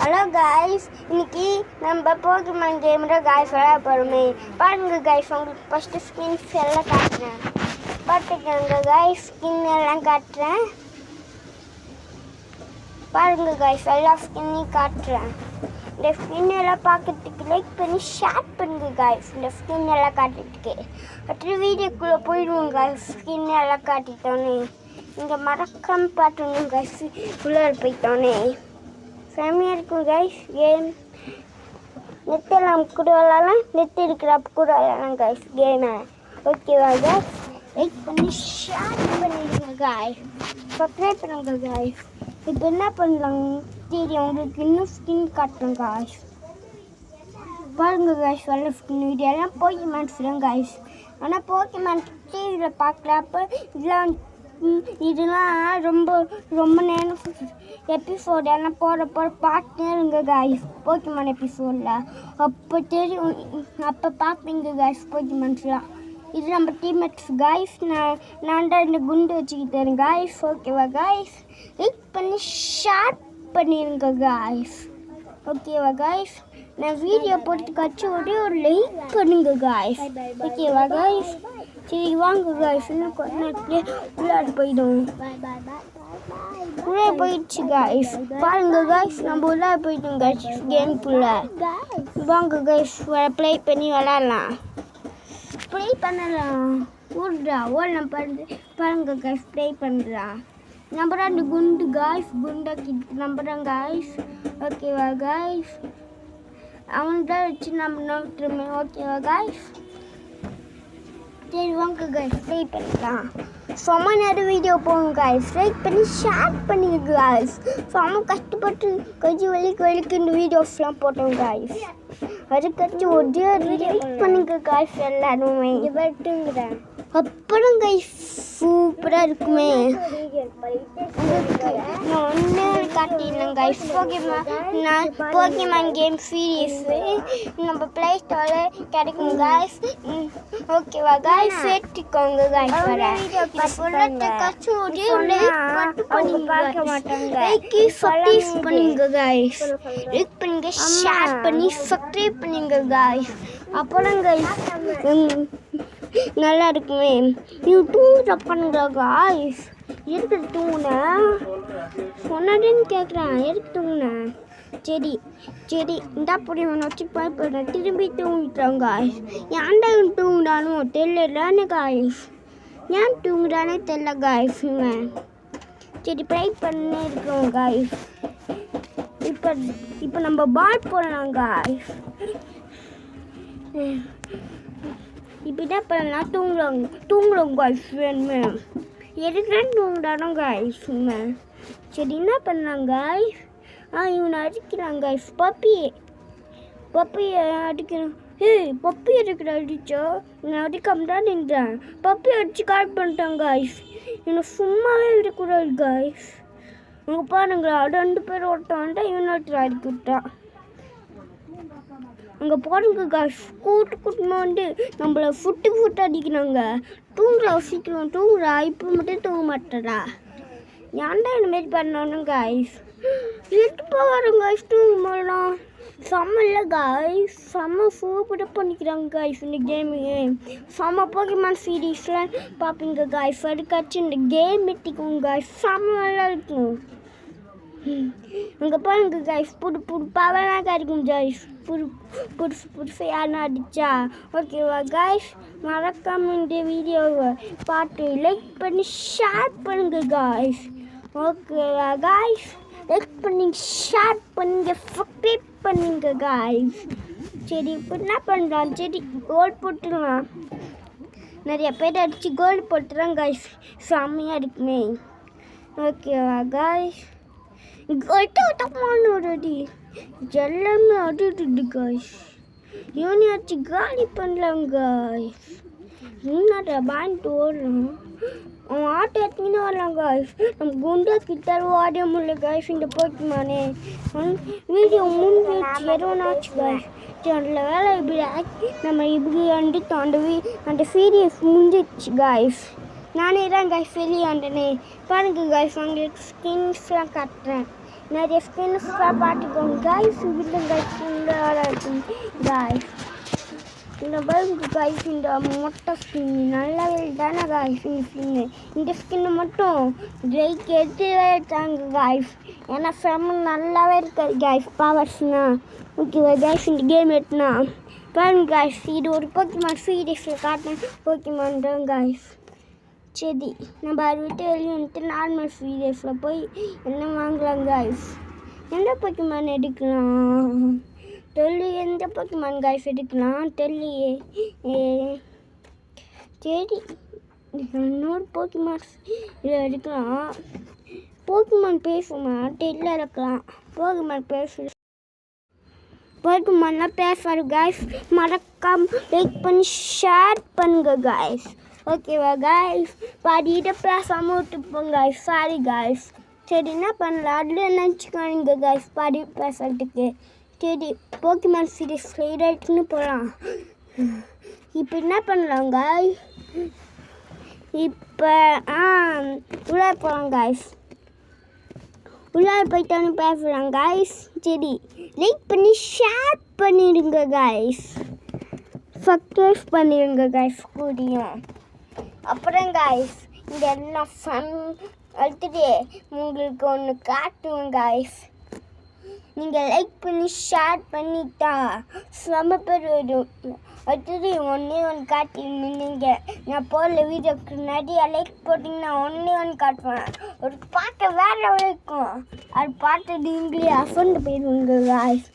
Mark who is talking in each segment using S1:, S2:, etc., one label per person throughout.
S1: Hello guys, இன்னைக்கு நம்ம Pokemon கேமில் காய்ஸ் விளையாட போகிறோமே. பாருங்க காய்ஸ், உங்களுக்கு ஃபஸ்ட்டு ஸ்கின்ஸ் எல்லாம் காட்டுறேன். பார்த்துக்கோங்க காய்ஸ், ஸ்கின் எல்லாம் காட்டுறேன். பாருங்க காய்ஸ், எல்லா ஸ்கின்னையும் காட்டுறேன். இந்த ஸ்கின் எல்லாம் பார்க்கறதுக்கு லைக் பண்ணி ஷேர் பண்ணுங்க காய்ஸ். இந்த ஸ்கின் எல்லாம் காட்டுறதுக்கு அடுத்த வீடியோக்குள்ளே போயிடுவோம் காய்ஸ். ஸ்கின் எல்லாம் காட்டிட்டோன்னே இங்கே மறக்காம பார்த்துங்க காய்ஸ். உள்ளே போயிட்டோன்னே செம்மையாக இருக்கும் கைஸ். கேம் நெட்டெல்லாம் கூட விளாட்லாம், நெட் இருக்கிறப்ப கூட விளாட்லாம் கைஸ் கேமை. ஓகேவா கைஸ்? லைக் பண்ணி ஷேர் பண்ணிடுங்க காய்ஸ், சப்ஸ்கிரைப் பண்ணுங்க காய்ஸ். இப்போ என்ன பண்ணலாம் தெரியும் உங்களுக்கு, இன்னும் ஸ்கின் காட்டுறேன் காய்ஸ். பாருங்க காய்ஸ், வெள்ள ஸ்கின் வீடியோ எல்லாம் போக்கிமான்ஸ் தான் காய்ஸ். ஆனால் போக்கிமான் டிவியில் பார்க்குறப்ப இதெல்லாம் ரொம்ப நேரம் எபிசோட் எல்லாம் போட பார்த்துட்டே இருங்க காய்ஸ். போக்கிமான் எபிசோடில் அப்போ தெரியும், அப்போ பார்ப்பீங்க காய்ஸ் போக்கிமான்ஸ்லாம். இது நம்ம டீம்மேட்ஸ் காய்ஸ். நான் தான் இந்த குண்டு வச்சுக்கிட்டேன் காய்ஸ். ஓகேவா காய்ஸ்? லைக் பண்ணி ஷேர் பண்ணிடுங்க காய்ஸ். ஓகேவா காய்ஸ்? நான் வீடியோ போட்டுக்காச்சு ஒரே ஒரு லைக் பண்ணுங்க காய்ஸ். ஓகேவா காய்ஸ்? சரி வாங்க காய்ஸ், இன்னும் கொஞ்ச நேரத்துலேயே உள்ளாடி போயிடும். உள்ளே போயிடுச்சு காய்ஸ். பாருங்க காய்ஸ், நம்ம உள்ளாடி போயிட்டோம் காய்ஸ் கேமுக்குள்ள. வாங்க காய்ஸ், ப்ளே பண்ணி விளாட்லாம். ப்ளே பண்ணலாம். ஊர்டா ஓடலாம். பாருங்க காய்ஸ், ப்ளே பண்ணுறான். நம்புறா அந்த குண்டு காய்ஸ், குண்டா கிட்ட நம்புறான் காய்ஸ். ஓகேவா காய்ஸ்? அவன் தான் வச்சு நம்ம நோட்டுருமே. ஓகேவா காய்ஸ்? சரி வாங்க காய்ஸ், ப்ளே பண்ணிக்கலாம். செம்ம நேரம் வீடியோ போகும் காய்ஸ். லைக் பண்ணி ஷேர் பண்ணிங்க காய்ஸ். செம்ம கஷ்டப்பட்டு கொஞ்சம் வலிக்கு இந்த வீடியோஸ்லாம் போட்டோம் காய்ஸ். அதுக்கடுத்து ஒரே லைக் பண்ணுங்க காய்ஸ் எல்லாருமே. வெட்டுங்கிறேன் அப்புறம் கைஸ் சூப்பராக இருக்குமே. நான் ஒன்று காட்டிடலாம் கைஸ். போக்கிமான் கேம் சீரியஸு நம்ம ப்ளே ஸ்டோரில் கிடைக்கும் காய்ஸ். ஓகேவா காய்ஸ்? சேர்த்துக்கோங்க காய்ஸ். பண்ணுங்க காய்ஸ், லைக் பண்ணுங்க, ஷேர் பண்ணி சப்ஸ்கிரைப் பண்ணுங்க காய்ஸ். அப்புறம் காய்ஸ் நல்லா இருக்குமே. நீ தூங்க பண்ணுங்க காய்ஸ். எதுக்கு தூங்குன சொன்னதுன்னு கேட்குறேன். எதுக்கு தூங்குன? சரி இந்த புரியும் வச்சு போய்டுறேன். திரும்பி தூங்கிட்டோம் காய்ஸ். ஏன்டா தூங்குடானும் தெரியலன்னு காய்ஸ். ஏன் தூங்குடானே தெரியல காய்ஸ். சரி ப்ரை பண்ணி இருக்கோம் காய்ஸ். இப்போ நம்ம பால் போடலாம் காய்ஸ். இப்போ என்ன பண்ணலாம்? தூங்குறோம் காய்ஸ். வேணுமே எதுக்குன்னு தூங்குறானோ காய்ஸ். சரி என்ன பண்ணலாம் காய்ஸ்? இவனை அடிக்கிறான் காய்ஸ். பப்பியை அடிக்கிறான். பப்பி அடிக்கிற அடிச்சா நான் அடிக்காம தான் நின்றேன். பப்பி அடிச்சு கால் பண்ணிட்டான் காய்ஸ். என்னை சும்மாவே விடக்கூடாது காய்ஸ். அங்கே பாருங்களா, 2 பேர் ஓட்டான்ட்டா, இவனை அடிக்க விட்டான். அங்கே போடுங்க காய்ஸ். கூட்டமாக வந்து நம்மளை ஃபுட்டு அடிக்கிறாங்க. தூங்குறா, சீக்கிரம் தூங்குறா. இப்போ மட்டும் தூங்க மாட்டேறா. ஏன்டா இந்தமாரி பண்ணணும் காய்ஸ்? எட்டு வரும் காய்ஸ். தூங்கும்போதெல்லாம் செம்ம இல்லை காய்ஸ். செம்ம சூப்பராக பண்ணிக்கிறாங்க காய்ஸ் இந்த கேமிங்கு. செம்ம போக்கிமான் சீரீஸ்லாம் பார்ப்பீங்க காய்ஸ். அதுக்காச்சும் இந்த கேம் எட்டிக்கும் காய்ஸ். செம்ம நல்லா இருக்கும். அங்கே பாருங்க காய்ஸ், புது பவர்லாம் கிடைக்கும் காய்ஸ். புதுசு யாருன்னா அடிச்சா. ஓகேவா காய்ஸ்? மறக்காம இந்த வீடியோவை பார்த்து லைக் பண்ணி ஷேர் பண்ணுங்க காய்ஸ். ஓகேவா காய்ஸ்? லைக் பண்ணி ஷேர் பண்ணுங்க, சப்ஸ்கிரைப் பண்ணுங்க காய்ஸ். சரி இப்போ என்ன பண்ணுறான்? சரி கோல் போட்டுடலாம். நிறைய பேர் அடித்து கோல் போட்டுறான் காய்ஸ். செம்மையாக இருக்குமே. ஓகேவா காய்ஸ்? அடி எல்லாமே அடிட்டு காய்ஸ். யூனியாச்சு காலி பண்ணலாம் காய்ஸ். முன்னாடி பாயிண்ட் ஓடலாம். அவன் ஆட்டோ எடுத்துன்னு வரலாம் காய்ஸ். நம்ம குண்டா கிட்ட ஓட முடியல காய்ஸ். இந்த போக்கிமானே வீடியோ முடிஞ்சிச்சு. எதுவும்னாச்சு காய்ஸ். அதில் வேலை இப்படி ஆக்கி நம்ம இப்படி வந்துட்டு அந்த சீரியஸ் முடிஞ்சிச்சு காய்ஸ். நானே தான் காய்ஸ் வெளியாண்டனே. பாருங்க காய்ஸ், உங்களுக்கு ஸ்கின்ஸ்லாம் காட்டுறேன். நிறைய ஸ்கின்ஸ்லாம் பார்த்துக்கோங்க காய்ஸ். இல்லைங்க ஸ்கின்னாக இருக்கும் காய்ஸ். இந்த பாருங்க காய்ஸ், இந்த மொட்டை ஸ்கின் நல்லாவே தானே காய்ஸ். இந்த ஸ்கின்னு மட்டும் ஜெயிக்க எடுத்துவே எடுத்தாங்க காய்ஸ். ஏன்னா செம்ம நல்லாவே இருக்காது காய்ஸ் பவர்ஸ்னா. ஓகேவா காய்ஸ், இந்த கேம் எடுத்துனா பாருங்க காய்ஸ். இது ஒரு போக்கிமான் சீரீஸில் காட்டின போக்கிமான் தான் காய்ஸ். சரி, நம்ம அதை விட்டு வெளியே வந்துட்டு நார்மல் சீரீஸில் போய் என்ன வாங்கலாம் காய்ஸ். எந்த போக்கிமான் எடுக்கலாம் தெரியல. எந்த போக்கிமான் காய்ஸ் எடுக்கலாம் தெரியலையே. சரி, இன்னொரு போக்கிமான் எடுக்கலாம். போக்கிமான் பேசுமா தெரியல இருக்கலாம். போக்கிமான் பேசு போக்கிமான்லாம் பேசுவார் காய்ஸ். மறக்காம லைக் பண்ணி ஷேர் பண்ணுங்க காய்ஸ். ஓகேவா காய்ஸ், பாடிட்டு பேசாமல் விட்டுப்போங்க காய்ஸ். Sorry guys. சரி, என்ன பண்ணலாம் அதில் நினச்சிக்கானுங்க காய்ஸ் பாடி பேசுறதுக்கு. சரி, போக்கிமான் சீரீஸ் ரைட்னு போகலாம். இப்போ என்ன பண்ணலாம் காய்ஸ், இப்போ உள்ளே போகலாம் காய்ஸ். உள்ளே போயிட்டானு பேசலாம் காய்ஸ். சரி, லைக் பண்ணி ஷேர் பண்ணிடுங்க காய்ஸ். சப்ஸ்கிரைப் பண்ணிடுங்க காய்ஸ் கூடியும். அப்புறம் காய்ஸ், இங்கே எல்லாம் ஃபன் அடுத்துட்டு உங்களுக்கு ஒன்று காட்டுவோம் காய்ஸ். நீங்கள் லைக் பண்ணி ஷேர் பண்ணிட்டா செம்ம பேர் வரும். அடுத்தது ஒன்றே ஒன்று காட்டியிருந்தீங்க. நான் போடல வீடியோக்கு நிறைய லைக் போட்டிங்கன்னா ஒன்று காட்டுவேன். ஒரு பாட்டை வேறு இருக்கும். அது பாட்டை நீங்களே அசந்து போயிடுவீங்க காய்ஸ்.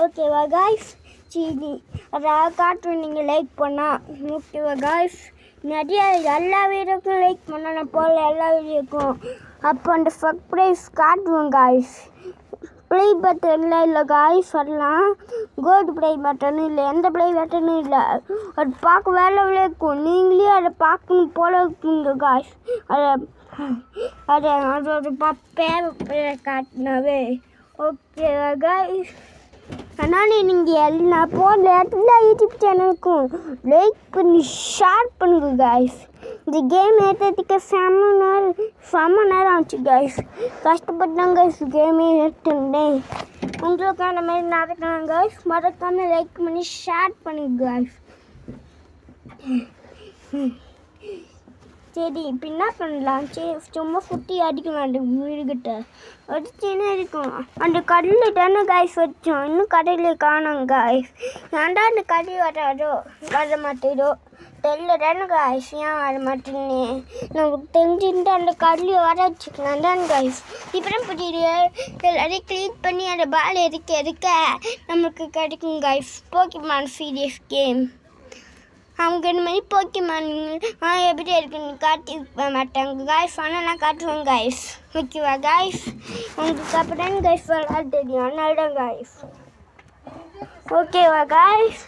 S1: ஓகேவா காய்ஸ். சரி, அதாவது காட்டுவேன் நீங்கள் லைக் பண்ணால். ஓகேவா காய்ஸ். நிறைய எல்லா வீடியோக்கும் லைக் பண்ணால் நான் போடல எல்லா வீடியோக்கும். அப்போ அந்த சர்ப்ரைஸ் காட்டுவேன் காய்ஸ். ப்ளே பட்டன்லாம் இல்லை காய்ஸ். வரலாம் கோல்டு ப்ளே பட்டனும் இல்லை, எந்த ப்ளே பட்டனும் இல்லை. அது பார்க்க வேலை இருக்கும். நீங்களே அதை பார்க்கணும் போல இருக்குங்க காய்ஸ். அதோட பேரை காட்டினாவே. ஓகேவா காய்ஸ். ஆனால் நீங்கள் எல்லாம் போடல எல்லா யூடியூப் சேனலுக்கும் லைக் பண்ணி ஷேர் பண்ணுங்க காய்ஸ். இந்த கேம் ஏற்றுறதுக்கு செம்ம நேரம் ஆச்சு காய்ஸ். கஷ்டப்பட்டாங்க காய்ஸ் கேமே ஏற்றுட்டேன். உங்களுக்கு அந்த மாதிரி நடக்கணும் காய்ஸ். மறக்காமல் லைக் பண்ணி ஷேர் பண்ணுங்க காய்ஸ். சரி, இப்போ என்ன பண்ணலாம். சரி, சும்மா குட்டி அடிக்கலாம் அந்த வீடுகிட்ட. அடிச்சுன்னு இருக்கும். அந்த கடையில் தானே காய்ஸ் வச்சோம். இன்னும் கடையில் காணோம் காய்ஸ். ஏன்டா அந்த கடை வர மாட்டேதோ தெரியல தானே காய்ஸ். ஏன் வர மாட்டேன்னு நமக்கு தெரிஞ்சுட்டு அந்த கடையில் வர வச்சுக்கலாம் தானே காய்ஸ். இப்போ தான் புரியுது. எல்லாரையும் க்ளீன் பண்ணி அந்த பால் இருக்க நம்மளுக்கு கிடைக்கும் காய்ஸ். Pokemon serious game. அவங்க இந்த மாதிரி போக்கிமான் எப்படி இருக்குன்னு காட்டி மாட்டாங்க காய்ஸ். ஆனால் நான் காட்டுவேன் காய்ஸ். ஓகேவா காய்ஸ். உங்களுக்கு அப்புறம் காய்ஸ் விளாட தெரியும். அதனால தான் காய்ஸ். ஓகேவா காய்ஸ்.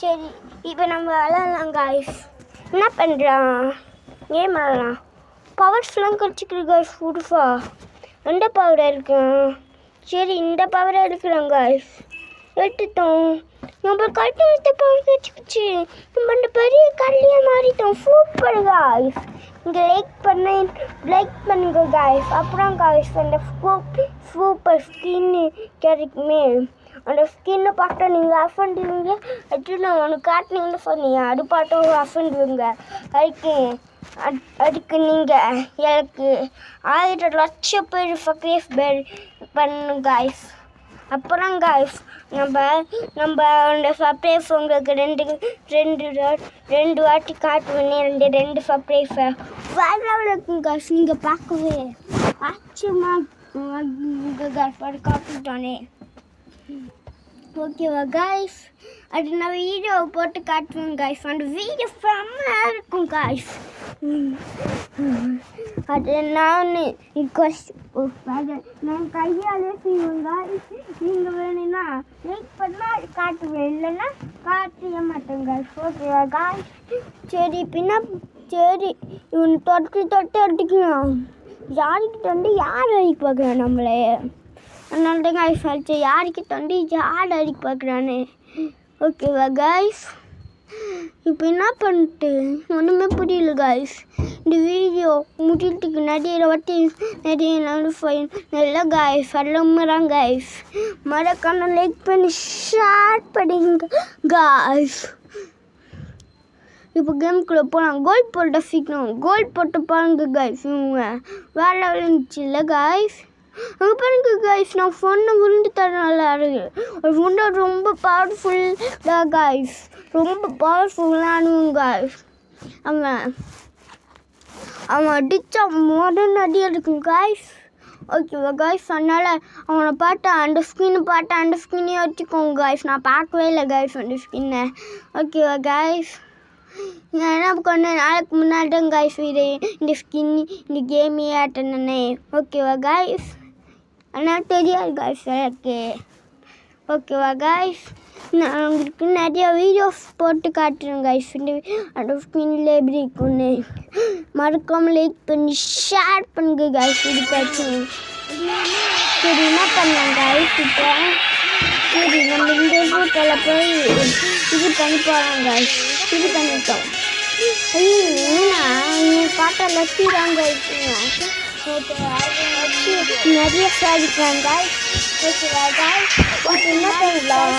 S1: சரி, இப்போ நம்ம விளாட்லாம் காய்ஸ். என்ன பண்ணுறோம் கேம் விளாட்லாம். பவர்ஸ்லாம் கிடச்சிக்கிது காய்ஸ். புதுசா எந்த பவர் இருக்கும். சரி, இந்த பவரை எடுக்கிறோம் காய்ஸ். எடுத்துட்டோம். நம்ம கட்டி வைத்த பவர் கிடச்சிக்கிச்சு. நம்ம அந்த பெரிய கல்லியை மாறிட்டோம். Super guys. இங்கே லைக் பண்ணுங்க காய்ஸ். அப்புறம் காய்ஸ் அந்த சூப்பர் ஸ்கின்னு கிடைக்குமே. அந்த ஸ்கின்னு பார்த்தா நீங்கள் அஃபண்டுவீங்க. அது நான் ஒன்று காட்டினீங்கன்னு சொன்னீங்க. அது பார்த்தா அஃபண்டுவீங்க. அதுக்கு நீங்கள் எனக்கு 1000 லட்சம் பேர் சப்ஸ்கிரைப் பண்ணணும் காய்ஸ். அப்புறம் காய்ஸ், நம்ம அந்த சர்ப்ரைஸ் உங்களுக்கு ரெண்டு வாட்டி காட்டுவேன். ரெண்டு சர்ப்ரைஸை வேறு இருக்கும் காய்ஸ். நீங்கள் பார்க்கவே ஆச்சரியமாக காய்ஸ். அது காட்டுட்டானே. ஓகேவா காய்ஸ். அது நான் வீடியோ போட்டு காட்டுவேன் காய்ஸ். அந்த வீடியோ செம்மையாக இருக்கும் காய்ஸ். அது நான் கையாலே செய்வேன் காய்ஸ். நீங்கள் வேணும்னா லைக் பண்ணால் அது காட்டுவேன், இல்லைன்னா காட்ட மாட்டேன் காய்ஸ். ஓகேவா காய்ஸ். சரி, சரி இவன் தொட்டு அடிக்கலாம். யாருக்கிட்ட வந்து யார் அடிக்க பார்க்குறான் நம்மளே. அதனால தான் காய்ஸ் அடிச்சு யாருக்கிட்ட வந்து யார் அடிக்க பார்க்குறானே. ஓகேவா காய்ஸ். இப்போ என்ன பண்ணிட்டு ஒன்றுமே புரியல காய்ஸ். இந்த வீடியோ முடிக்கிறதுக்கு நிறைய நல்லா காய்ஸ் எல்லாம் காய்ஸ் மறக்காம லைக் பண்ணி ஷேர் பண்ணிங்க காய்ஸ். இப்போ கேமுக்குள்ளே போகலாம். கோல்ட் போட்டு சீக்கிரம் கோல்ட் போட்டு பாருங்க காய்ஸ். இவங்க வேலை இருந்துச்சு இல்லை காய்ஸ். அங்கே பாருங்க காய்ஸ், நான் ஃபோனை விழுந்து தரனால ஒரு ஃபோனை ரொம்ப பவர்ஃபுல் தான் காய்ஸ், ரொம்ப பவர்ஃபுல்லானவங்க காய்ஸ். அவன் அடித்தா மாடர்ன் அடி இருக்கும் காய்ஸ். ஓகேவா காய்ஸ், அதனால் அவனை அந்த ஸ்கின்னையும் வச்சுக்கோங்க காய்ஸ். நான் பார்க்கவே இல்லை காய்ஸ் அந்த ஸ்கின்னை. ஓகேவா காய்ஸ், நான் என்ன கொஞ்ச நாளைக்கு முன்னாடி தான் காய்ஸ் இந்த ஸ்கின் இந்த கேமே ஆட்டினே. ஓகேவா காய்ஸ், ஆனால் தெரியாது காய்ஸ் எனக்கு. ஓகேவா காய்ஸ், நான் உங்களுக்கு நிறைய வீடியோஸ் போட்டு காட்டுறேன் காய்ஸ். அந்த ஸ்கின்னில் எப்படி இருக்குன்னு மறக்காமல் லைக் பண்ணி ஷேர் பண்ணுங்க காய்ஸ். இதுக்காச்சும் சரி என்ன பண்ணலாம் காய்ஸ். இப்போ சரி நம்ம இந்த ஃபோட்டோவில் போய் இது பண்ணி போகலாம் காய்ஸ். இது பண்ணிட்டோம். ஐயா பார்த்தா லக்கி தான் காய்ஸ். நிறைய சாதிக்கலாம் காய்ஸ். ஓகேவா காய்ஸ், என்ன பண்ணலாம்.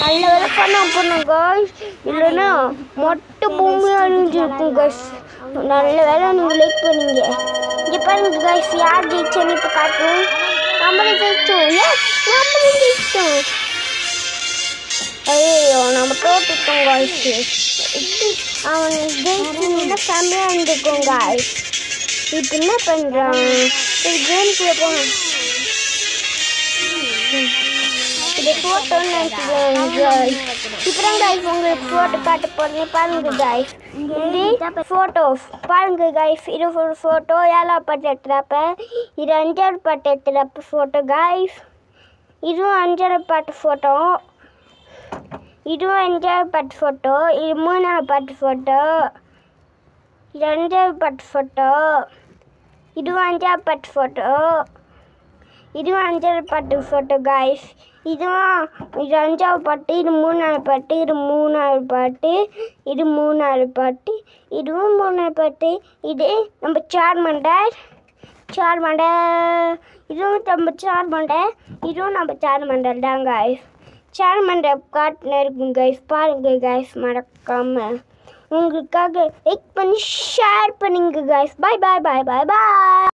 S1: நல்ல வேலை பண்ண காய்ஸ், இல்லைன்னா மொட்டை பூமி அழிஞ்சிருக்கும் காய்ஸ். நல்ல வேலை நீங்கள் லைக் பண்ணீங்க. இங்கே பாருங்க காய்ஸ், யார் ஜெயிச்சோன்னு இப்போ காட்டும். நம்மளே ஜெயிச்சோம். நம்மளே ஜெயிச்சோம். ஐயோ நம்ம தோற்றுட்டோம் காய்ஸ். அவன் ஜெயிச்சுன்னா செம்மையாக இருந்துக்கும் காய்ஸ். இப்போ என்ன பண்ணுறான், கேமுக்குள்ளே போகணும். இது ஃபோட்டோன்னு நினச்சிக்கிறேன் காய்ஸ். இப்போ தான் காய்ஸ் உங்களுக்கு ஃபோட்டோ காட்ட போகிறேன். பாருங்க காய்ஸ், இது ஃபோட்டோஸ் பாருங்க காய்ஸ். இது ஒரு ஃபோட்டோ 7ஆம் பாட்டு எடுத்துகிறப்ப, இது 5ஆவது பாட்டு எடுத்துகிறப்ப ஃபோட்டோ காய்ஸ். இதுவும் 5ஆவது பாட்டு ஃபோட்டோ, இதுவும் 5ஆவது பாட்டு ஃபோட்டோ, இது 3ஆவது பாட்டு ஃபோட்டோ, இது 5ஆவது பாட்டு ஃபோட்டோ, இதுவும் 5ஆவது பாட்டு ஃபோட்டோ, இதுவும் 5ஆவது பாட்டு ஃபோட்டோ காய்ஸ். இது 5ஆவது பாட்டு, இது 3ஆவது பாட்டு, இது 3ஆவது பாட்டு, இது 3ஆவது பாட்டு, இதுவும் 3ஆவது பாட்டு. இது நம்ம சார்மண்டர், இதுவும் நம்ம சார்மண்டர், இதுவும் நம்ம சார்மண்டர் தான் காய்ஸ். சார்மண்டர் காட்டுன்னு இருக்குங்க காய்ஸ். பாருங்க காய்ஸ், மறக்காம உங்களுக்காக லைக் பண்ணி ஷேர் பண்ணுங்க காய்ஸ். பாய் பாய் பாய் பாய் பாய்.